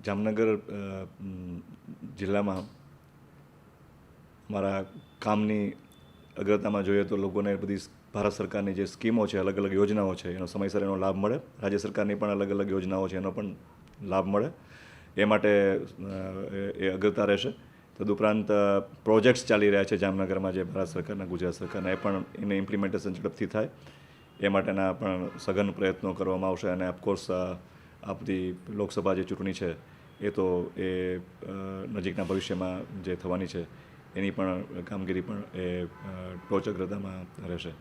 જામનગર જિલ્લામાં મારા કામની અગ્રતામાં જોઈએ તો લોકોને બધી ભારત સરકારની જે સ્કીમો છે, અલગ અલગ યોજનાઓ છે, એનો સમયસર એનો લાભ મળે. રાજ્ય સરકારની પણ અલગ અલગ યોજનાઓ છે, એનો પણ લાભ મળે. એ માટે એ અગ્રતા રહેશે. તદુપરાંત પ્રોજેક્ટ્સ ચાલી રહ્યા છે જામનગરમાં, જે ભારત સરકારના, ગુજરાત સરકારના, એ પણ એને ઇમ્પ્લિમેન્ટેશન ઝડપથી થાય એ માટેના પણ સઘન પ્રયત્નો કરવામાં આવશે. અને ઓફકોર્સ આ બધી લોકસભા જે ચૂંટણી છે એ તો એ નજીકના ભવિષ્યમાં જે થવાની છે એની પણ કામગીરી પણ એ ટોચ અગ્રતામાં રહેશે.